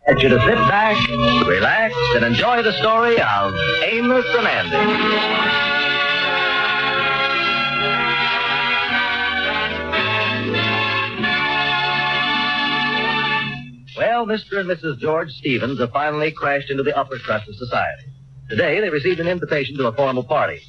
get you to sit back, relax, and enjoy the story of Amos and Andy. Well, Mr. and Mrs. George Stevens have finally crashed into the upper crust of society. Today, they received an invitation to a formal party.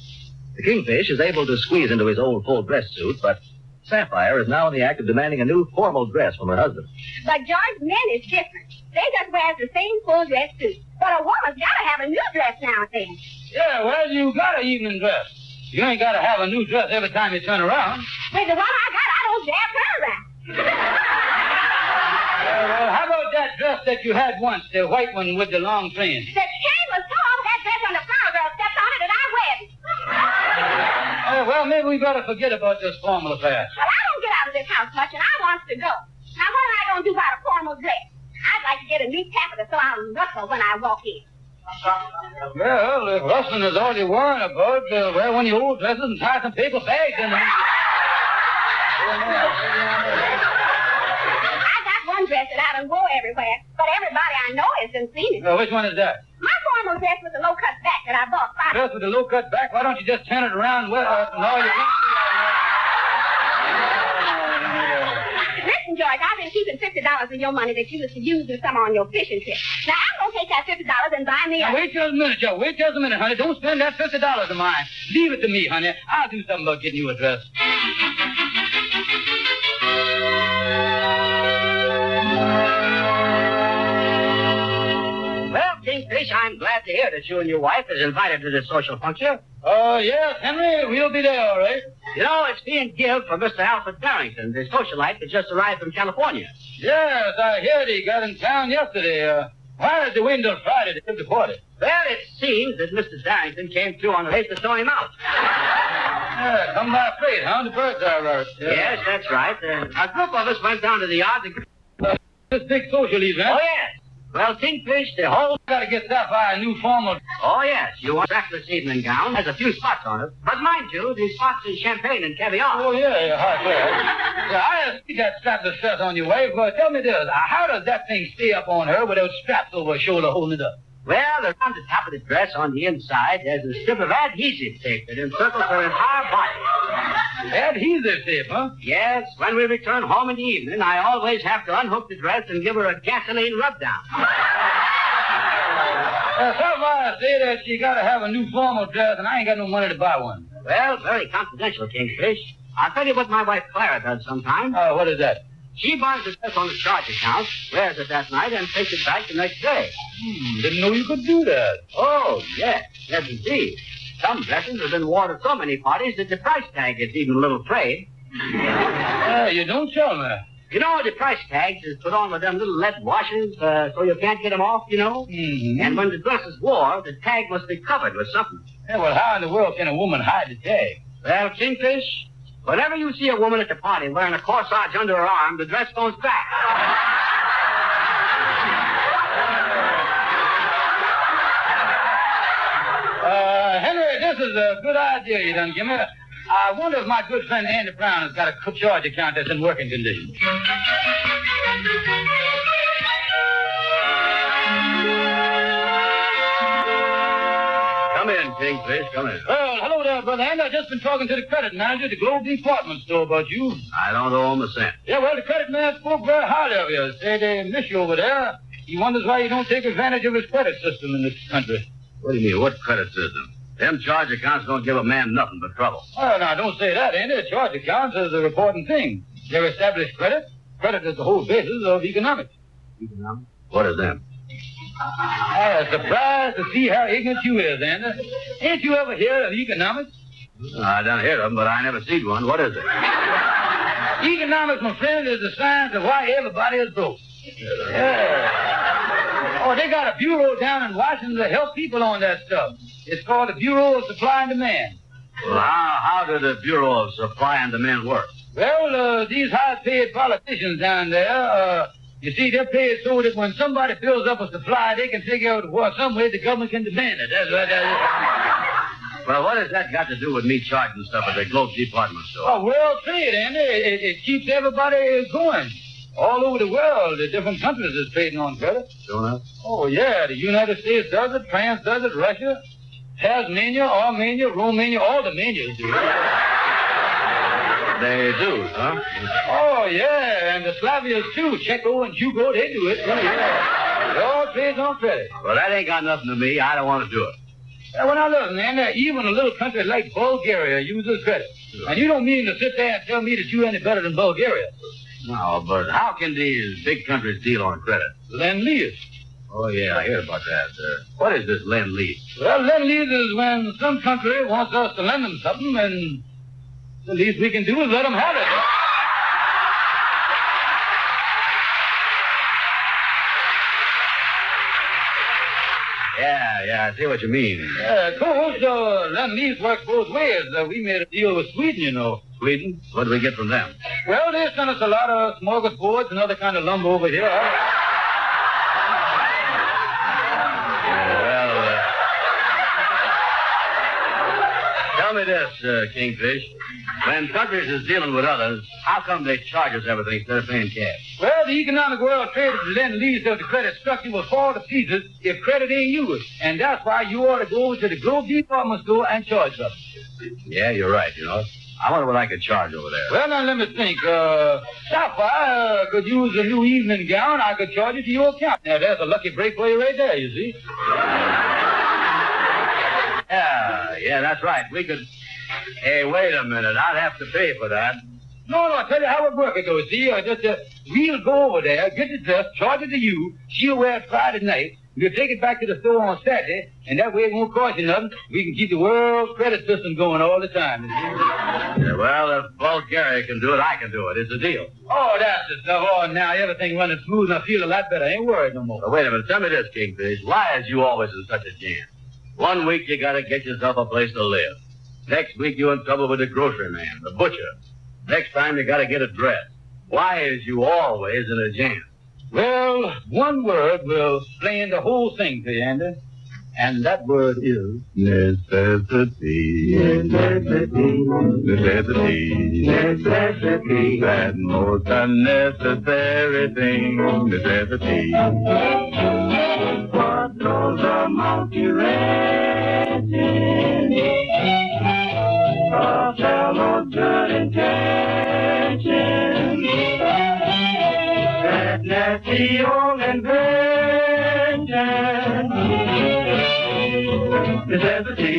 The Kingfish is able to squeeze into his old full dress suit, but Sapphire is now in the act of demanding a new formal dress from her husband. But George, men is different. They just wear the same full dress suit. But a woman's got to have a new dress now and then. Yeah, well, you got an evening dress. You ain't got to have a new dress every time you turn around. With the one I got, I don't dare turn around. Well, how about that dress that you had once, the white one with the long train? The chain was so over that dress when the flower girl stepped on it and I wear it. Well, maybe we better forget about this formal affair. Well, I don't get out of this house much, and I want to go. Now, what am I going to do about a formal dress? I'd like to get a new taffeta so I'll rustle when I walk in. Well, if rustling is all you're worrying about, wear one of your old dresses and tie some paper bags in them. I got one dress that I don't go everywhere, but everybody I know hasn't seen it. Which one is that? My formal dress with the low-cut back that I bought. Dress with the low-cut back? Why don't you just turn it around and all you want? Listen, George, I've been keeping $50 of your money that you was to use in some on your fishing trip. Now, I'm going to take that $50 and buy me a... Now, wait just a minute, Joe. Wait just a minute, honey. Don't spend that $50 of mine. Leave it to me, honey. I'll do something about getting you a dress. Well, Kingfish, I'm glad to hear that you and your wife is invited to this social function. Oh, yes, Henry. We'll be there, all right. You know, it's being given for Mr. Alfred Barrington, the socialite that just arrived from California. Yes, I heard he got in town yesterday. Why did they wait until Friday to give the party? Well, it seems that Mr. Barrington came through on the race to throw him out. Yeah, come by freight, huh? The birds are right. Yes, that's right. A group of us went down to the yard to... This big social event. Oh, yes. Well, Kingfish, the whole... Got to get Sapphire a new formal... Oh, yes. You want a breakfast evening gown. Has a few spots on it. But mind you, the spots is champagne and caviar. Oh, yeah, hard glad. Yeah, I see that strapless dress on your wife. Well, tell me this. How does that thing stay up on her without straps over her shoulder holding it up? Well, around the top of the dress on the inside, there's a strip of adhesive tape that encircles her entire body. Adhesive tape, huh? Yes. When we return home in the evening, I always have to unhook the dress and give her a gasoline rub-down. Sapphire say that she got to have a new formal dress, and I ain't got no money to buy one. Well, very confidential, Kingfish. I'll tell you what my wife Clara does sometimes. Oh, what is that? She buys the dress on the charge account, wears it that night, and takes it back the next day. Didn't know you could do that. Oh, yes. Yes, indeed. Some dresses have been worn at so many parties that the price tag is even a little frayed. You don't tell me. You know, the price tags is put on with them little lead washers, so you can't get them off, you know? Mm-hmm. And when the dress is worn, the tag must be covered with something. Yeah, well, how in the world can a woman hide the tag? Well, Kingfish, whenever you see a woman at the party wearing a corsage under her arm, the dress goes back. Henry, this is a good idea you done give me. I wonder if my good friend Andy Brown has got a charge account that's in working condition. Come in, Kingfish, come in. Well, hello there, Brother Andy. I've just been talking to the credit manager at the Globe Department Store about you. I don't owe him a cent. Yeah, well, the credit man spoke very highly of you. Say they miss you over there. He wonders why you don't take advantage of his credit system in this country. What do you mean, what credit system? Them charge accounts don't give a man nothing but trouble. Well, now, don't say that, Andy. Charge accounts is a reporting thing. They're established credit. Credit is the whole basis of economics. Economics? What is them? I am surprised to see how ignorant you is, Andy. Ain't you ever heard of economics? I done hear of them, but I never seen one. What is it? Economics, my friend, is the science of why everybody is broke. Yeah. Oh, they got a bureau down in Washington to help people on that stuff. It's called the Bureau of Supply and Demand. Well, how do the Bureau of Supply and Demand work? Well, these high-paid politicians down there, you see, they're paid so that when somebody fills up a supply, they can figure out some way the government can demand it. That's what that is. Well, what has that got to do with me charging stuff at the Globe Department Store? Oh, world trade, Andy. It keeps everybody going. All over the world, the different countries is trading on credit. Sure enough? Oh, yeah. The United States does it. France does it. Russia. Tasmania, Armenia, Romania, all the manias do it. They do, huh? Oh, yeah. And the Slavias, too. Czechos and Jugo, they do it. Yeah. They all trade on credit. Well, that ain't got nothing to me. I don't want to do it. Well, now, listen, man, even a little country like Bulgaria uses credit. Sure. And you don't mean to sit there and tell me that you're any better than Bulgaria. No, but how can these big countries deal on credit? Lend-lease. Oh, yeah, I heard about that. What is this lend-lease? Well, lend-lease is when some country wants us to lend them something, and the least we can do is let them have it. Yeah, I see what you mean. Of course, lend-lease works both ways. We made a deal with Sweden, you know. Sweden? What did we get from them? Well, they sent us a lot of smorgasbords and other kind of lumber over here. Tell me this, Kingfish. When countries is dealing with others, how come they charge us everything instead of paying cash? Well, the economic world traded the lend-lease of the credit structure will fall to pieces if credit ain't used. And that's why you ought to go over to the Grove department store and charge them. Yeah, you're right, you know. I wonder what I could charge over there. Well, now, let me think. Sapphire could use a new evening gown. I could charge it to your account. Now, there's a lucky break for you right there, you see. Yeah, that's right. We could... Hey, wait a minute. I'd have to pay for that. No, I'll tell you how it works, though. See, we'll go over there, get the dress, charge it to you. She'll wear it Friday night. We'll take it back to the store on Saturday, and that way it won't cost you nothing. We can keep the world credit system going all the time. Yeah, well, if Bulgaria can do it, I can do it. It's a deal. Oh, that's the stuff. Oh, now everything running smooth, and I feel a lot better. I ain't worried no more. Now, wait a minute. Tell me this, Kingfish. Why is you always in such a jam? 1 week you gotta get yourself a place to live. Next week you're in trouble with the grocery man, the butcher. Next time you gotta get a dress. Why is you always in a jam? Well, one word will explain the whole thing to you, Andy. And that word is... Necessity. Necessity. Necessity. Necessity. That most unnecessary thing. Necessity. What goes a monkey ranching? A fellow's good intention. That nasty old invention. Necessity.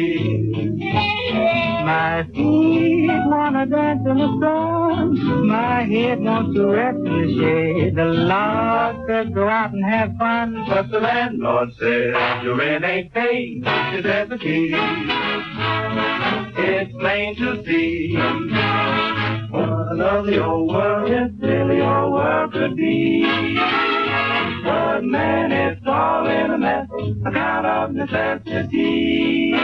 My feet wanna dance in the sun. My head wants to rest in the shade. The Lord says go out and have fun. But the landlord says your rent ain't paid. Necessity. It's plain to see. What a lovely old world this silly old world could be. But man, it's all in a mess. Account of necessity.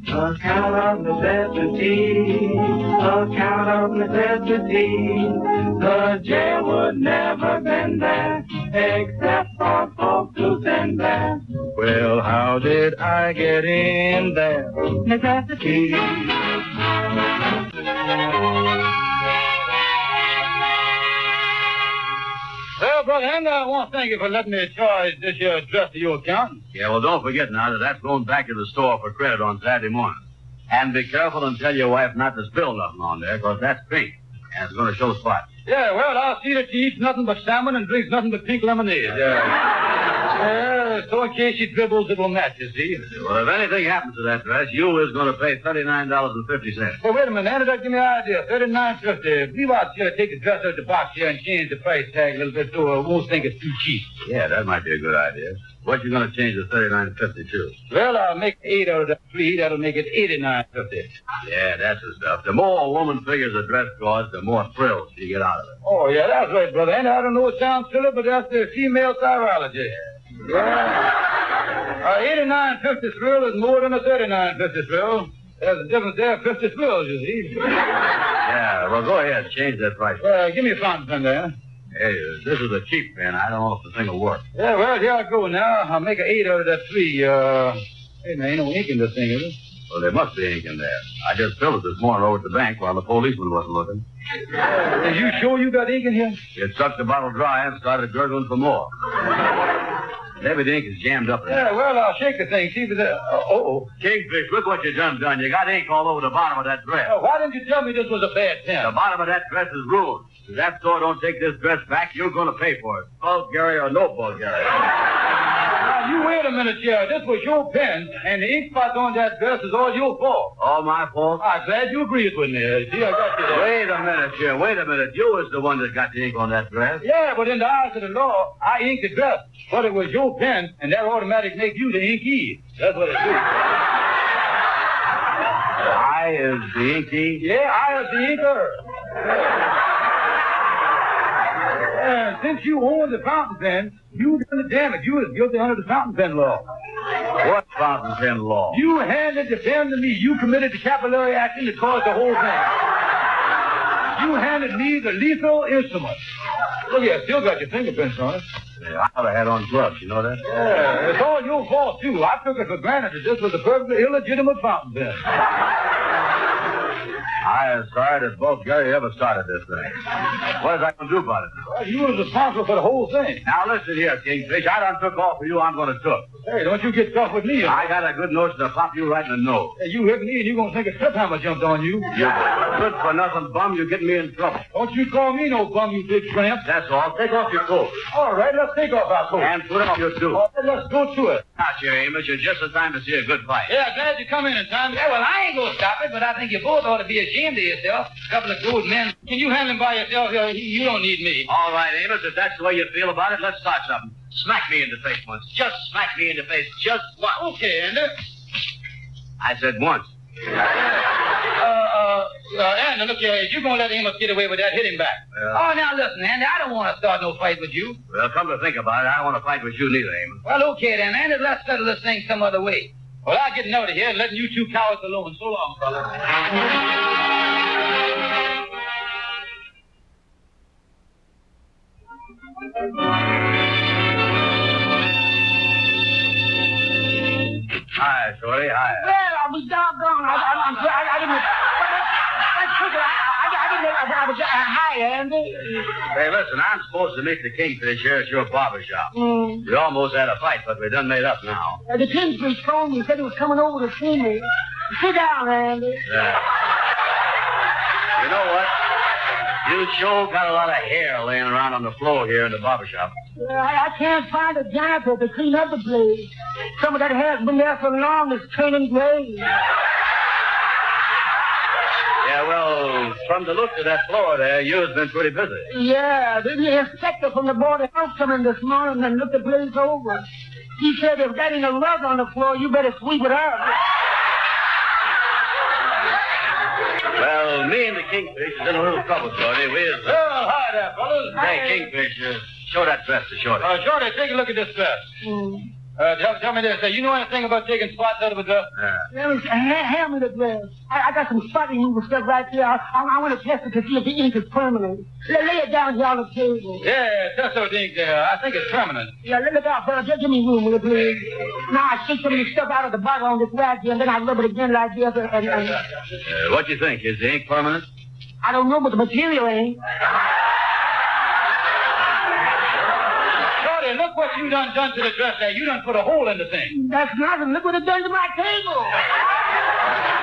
Account of necessity. Account of necessity. The jail would never been there except for folks who send there. Well, how did I get in there? Necessity. Well, Brother Andy, I want to thank you for letting me charge this here dress to your account. Yeah, well, don't forget now that that's going back to the store for credit on Saturday morning. And be careful and tell your wife not to spill nothing on there, because that's pink, and it's going to show spots. Yeah, well, I'll see that she eats nothing but salmon and drinks nothing but pink lemonade. So in case she dribbles, it will match, you see. Well, if anything happens to that dress, you is going to pay $39.50. Well, wait a minute, Andy, that give me an idea. $39.50. Leave out here, take the dress out of the box here and change the price tag a little bit so I won't think it's too cheap. Yeah, that might be a good idea. What you going to change the $39.50 to? Well, I'll make 8 out of that 3. That'll make it $89.50. Yeah, that's the stuff. The more a woman figures a dress costs, the more thrills she get out of it. Oh, yeah, that's right, Brother Andy. I don't know it sounds silly, but that's the female chirology. Yeah. 89.50 thrill is more than a 39.50 thrill. There's a difference there, 50 thrills, you see. Yeah, well, go ahead. Change that price. Give me a fountain pen there. Hey, this is a cheap pen. I don't know if the thing will work. Yeah, well, here I go now. I'll make an 8 out of that 3. Hey, there ain't no ink in this thing, is it? Well, there must be ink in there. I just filled it this morning over at the bank while the policeman wasn't looking. Are you sure you got ink in here? It sucked the bottle dry and started gurgling for more. Maybe the ink is jammed up in there. Yeah, well, I'll shake the thing, see if it's... Kingfish, look what you done. You got ink all over the bottom of that dress. Why didn't you tell me this was a bad pen? The bottom of that dress is ruined. If that store don't take this dress back, you're going to pay for it. Bulgaria or no Bulgaria. Now, you wait a minute, Sheriff. This was your pen, and the ink spot on that dress is all your fault. All my fault? I'm glad you agreed with me. See, I got you there. Wait a minute, Sheriff. Wait a minute. You was the one that got the ink on that dress. Yeah, but in the eyes of the law, I inked the dress. But it was your pen, and that automatic make you the inkee. That's what it do. I is the inkee? Yeah, I is the inker. Since you own the fountain pen, you done the damage. You was guilty under the fountain pen law. What fountain pen law? You handed the pen to me. You committed the capillary action that caused the whole thing. You handed me the lethal instrument. Look here, still got your fingerprints on it. Yeah, I ought to have on gloves, you know that? Yeah, it's all your fault, too. I took it for granted that this was a perfectly illegitimate fountain pen. I am sorry that Bulgaria ever started this thing. What is I going to do about it? Well, you was responsible for the whole thing. Now, listen here, Kingfish. I done took off for you. I'm going to took. Hey, don't you get tough with me. I got a good notion to pop you right in the nose. Hey, you hit me and you going to think a trip hammer jumped on you. You good for nothing bum. You getting me in trouble. Don't you call me no bum, you big tramp. That's all. Take off your coat. All right, let's take off our coat. And put on your suit. All right, let's go to it. Now, here, Amos. You're just in time to see a good fight. Yeah, glad you come in time. Yeah, well, I ain't going to stop it, but I think you both ought to be ashamed of yourself. A couple of good men. Can you handle him by yourself? You don't need me. All right, Amos. If that's the way you feel about it, let's start something. Smack me in the face once. Just smack me in the face. Just once. Okay, Andy. I said once. Andy, look here. You're going to let Amos get away with that. Hit him back. Oh, now listen, Andy. I don't want to start no fight with you. Well, come to think about it, I don't want to fight with you neither, Amos. Well, okay then, Andy. Let's settle this thing some other way. Well, I'm getting out of here and letting you two cowards alone. So long, fella. Hi, Shorty. Hi. Well, I was doggone. I didn't... Hi, Andy. Hey, listen, I'm supposed to meet the Kingfish here at your barber shop. We almost had a fight, but we done made up now. The Kingfish told me, said he was coming over to see me. Sit down, Andy. Yeah. You know what? You sure got a lot of hair laying around on the floor here in the barber shop. I can't find a janitor to clean up the place. Some of that hair's been there so long it's turning gray. Yeah, well, from the looks of that floor there, you've been pretty busy. Yeah, the inspector from the Board of Health come in this morning and looked the place over. He said if that ain't a rug on the floor, you better sweep it up. Well, me and the Kingfish is in a little trouble, Shorty. Well, hi there, fellas. Hey, Kingfish, show that dress to Shorty. Shorty, take a look at this dress. Tell me this. You know anything about taking spots out of a dress? Hand me the dress. I got some spot removal stuff right here. I want to test it to see if the ink is permanent. Lay it down here on the table. Yeah, test out the ink there. I think it's permanent. Yeah, look out, fella. Just give me room, will you, please? Now, I shake some of the stuff out of the bottle on this rag here, and then I rub it again like this, and... What do you think? Is the ink permanent? I don't know, but the material ain't. Look what you done to the dress there. You done put a hole in the thing. That's nothing. Look what it done to my table.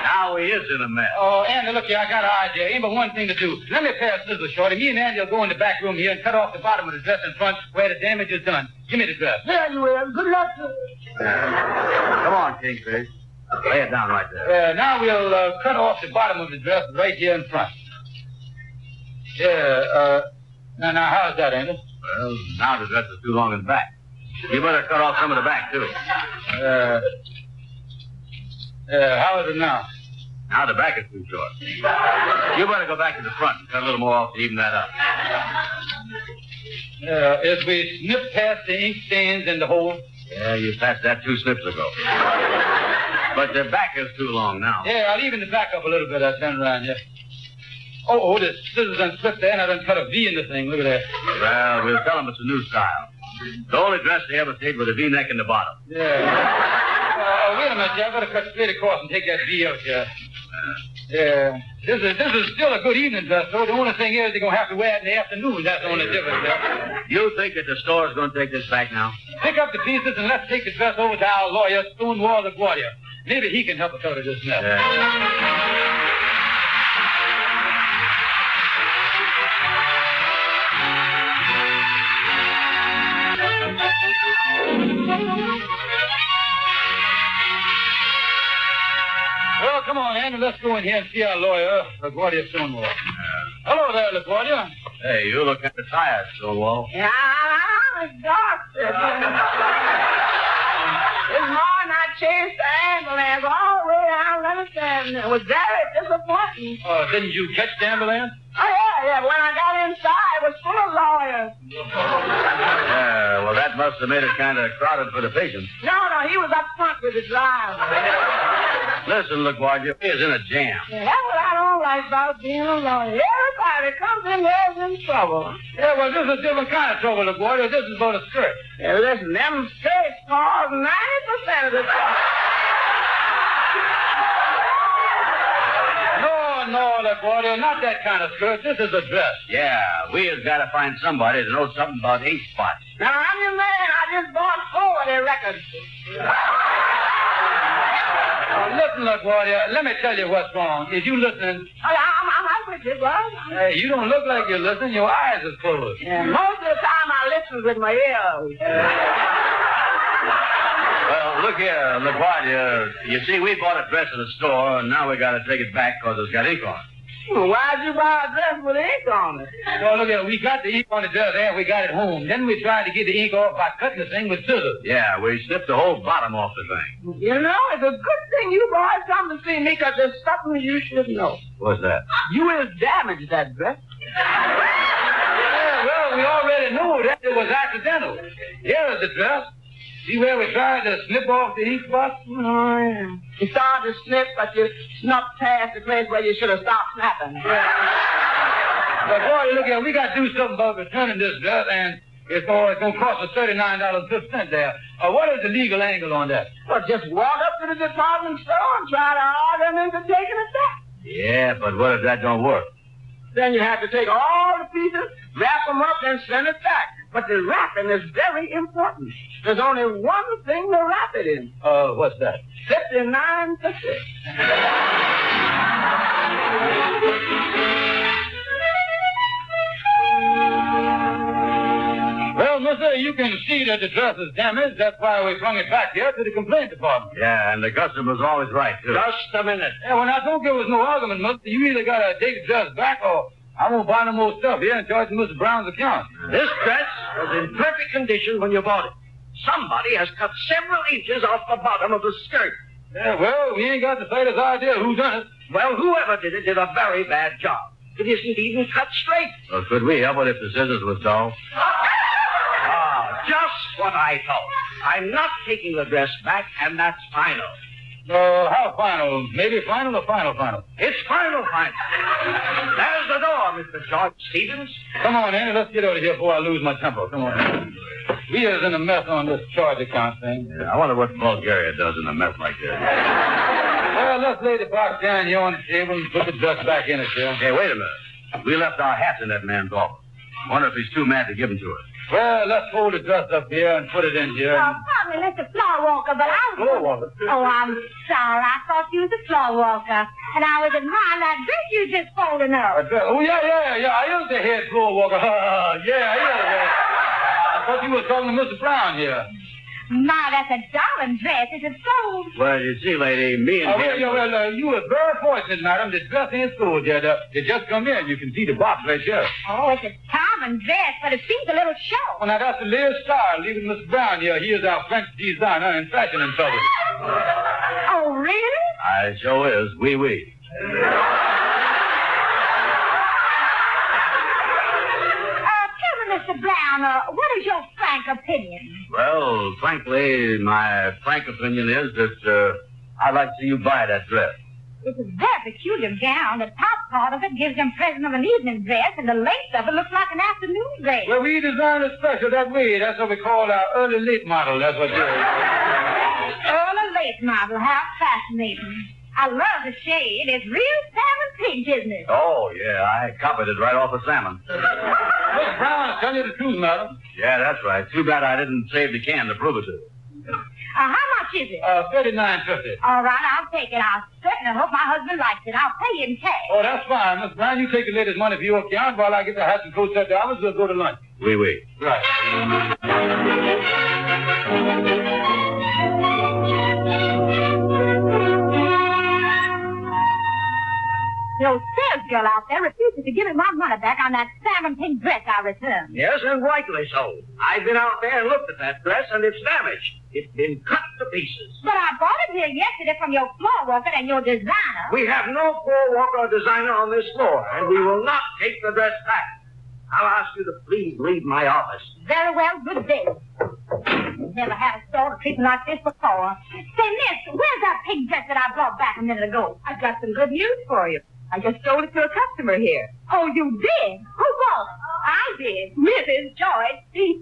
Now he is in a mess. Oh, Andy, look here. I got an idea. Ain't but one thing to do. Let me pair of scissors, Shorty. Me and Andy will go in the back room here and cut off the bottom of the dress in front where the damage is done. Give me the dress. There you are. Good luck, sir. Come on, Kingfish. Lay it down right there. Now we'll cut off the bottom of the dress right here in front. Yeah, now how's that, Andy? Well, now the dress is too long in the back. You better cut off some of the back, too. How is it now? Now the back is too short. You better go back to the front and cut a little more off to even that up. If we snip past the ink stains in the hole? Yeah, you passed that 2 snips ago. But the back is too long now. Yeah, I'll even the back up a little bit. I'll turn around, yeah. Oh, the scissors done slipped there, and I done cut a V in the thing. Look at that. Well, we'll tell them it's a new style. The only dress they ever stayed with a V-neck in the bottom. Yeah. Wait a minute, Jeff. I better cut straight across and take that V out here. Yeah. This is still a good evening dress, though. The only thing is you're going to have to wear it in the afternoon. That's the only difference, Jeff. You think that the store's going to take this back now? Pick up the pieces and let's take the dress over to our lawyer, Stonewall LaGuardia. Maybe he can help us out of this mess. Well, come on, Andy. Let's go in here and see our lawyer, LaGuardia Stonewall. Hello there, LaGuardia. Hey, you look kind of tired, Stonewall. Yeah, I'm exhausted. This morning I chased the ambulance all the way down Leonard. It was very disappointing. Oh, didn't you catch the ambulance? Oh, yeah. When I got inside, it was full of lawyers. Yeah, well, that must have made it kind of crowded for the patients. No, he was up front with the driver. Listen, LaGuardia, he's in a jam. Yeah, that's what I don't like about being a lawyer. Everybody comes in here is in trouble. Yeah, well, this is a different kind of trouble, LaGuardia. This is about a skirt. Yeah, listen, them skirts cause 90% of the trouble. No, LaGuardia, not that kind of skirt. This is a dress. Yeah, we has got to find somebody that knows something about ink spots. Now, I'm your man. I just bought 40 records. Listen, LaGuardia, let me tell you what's wrong. Is you listening? I'm with you, bud. Hey, you don't look like you're listening. Your eyes are closed. Yeah, most of the time I listen with my ears. Well, look here, LaGuardia. You see, we bought a dress at the store, and now we got to take it back because it's got ink on it. Well, why'd you buy a dress with ink on it? No, look here, we got the ink on the dress and we got it home. Then we tried to get the ink off by cutting the thing with scissors. Yeah, we snipped the whole bottom off the thing. You know, it's a good thing you boys come to see me because there's something you should know. What's that? You has damaged that dress. Yeah, well, we already knew that it was accidental. Here is the dress. See where we tried to snip off the ink spots? Oh, yeah. You started to snip, but you snuffed past the place where you should have stopped snapping. But, boy, look here, we got to do something about returning this dress, and it's going to cost us $39.50 there. What is the legal angle on that? Well, just walk up to the department store and try to argue them into taking it back. Yeah, but what if that don't work? Then you have to take all the pieces, wrap them up, and send it back. But the wrapping is very important. There's only one thing to wrap it in. What's that? 59.50. Well, mister, you can see that the dress is damaged. That's why we flung it back here to the complaint department. Yeah, and the customer's always right, too. Just a minute. Yeah, well, now, don't give us no argument, mister. You either got to take the dress back or I won't buy no more stuff here and charge Mr. Brown's account. This dress was in perfect condition when you bought it. Somebody has cut several inches off the bottom of the skirt. Yeah, well, we ain't got the slightest idea who done it. Well, whoever did it did a very bad job. It isn't even cut straight. Well, could we help it if the scissors was dull? Just what I thought. I'm not taking the dress back, and that's final. How final? Maybe final or final? It's final. There's the door, Mr. George Stevens. Come on, Andy, let's get out of here before I lose my temper. Come on. We is in a mess on this charge account thing. Yeah, I wonder what Bulgaria does in a mess like this. Well, let's lay the box down here on the table and put the dress back in it, here. Hey, wait a minute. We left our hats in that man's office. Wonder if he's too mad to give them to us. Well, let's hold the dress up here and put it in here. Pardon me, Mr. Floor Walker, but I was... Floor Walker? Oh, I'm sorry. I thought you was a floor walker. And I was admiring that dress you just folded up. Oh, yeah. I am the head floor walker. Yeah. I thought you was talking to Mr. Brown here. My, that's a darling dress. Is it sold? Well, you see, lady, me and him... You were very fortunate, madam. The dress ain't sold yet. It just come in. You can see the box right here. Oh, it's a charming dress, but it seems a little short. Well, now, that's the latest style. Leaving Mr. Brown here. He is our French designer and fashion intelligence. Oh, really? I sure is. Oui. Mr. Brown, what is your frank opinion? Well, frankly, my frank opinion is that I'd like to see you buy that dress. It's a very peculiar gown. The top part of it gives the impression of an evening dress, and the length of it looks like an afternoon dress. Well, we designed it special that way. That's what we call our early-late model. That's what it is. Early late this, Marvel. How fascinating. I love the shade. It's real salmon pink, isn't it? Oh, yeah, I copied it right off of salmon. Miss Brown, tell you the truth, madam. Yeah, that's right. Too bad I didn't save the can to prove it to you. How much is it? $39.50. All right, I'll take it. I certainly hope my husband likes it. I'll pay you in cash. Oh, that's fine. Miss Brown, you take the lady's money for your account while I get the hats and coats at the office. We'll go to lunch. Oui, oui. Right. The old sales girl out there refuses to give me my money back on that salmon pink dress I returned. Yes, and rightly so. I've been out there and looked at that dress, and it's damaged. It's been cut to pieces. But I bought it here yesterday from your floor worker and your designer. We have no floor walker or designer on this floor, and we will not take the dress back. I'll ask you to please leave my office. Very well, good day. Never had a store to treat me like this before. Say, miss, where's that pink dress that I brought back a minute ago? I've got some good news for you. I just sold it to a customer here. Oh, you did? Who was? I did. Mrs. Joyce.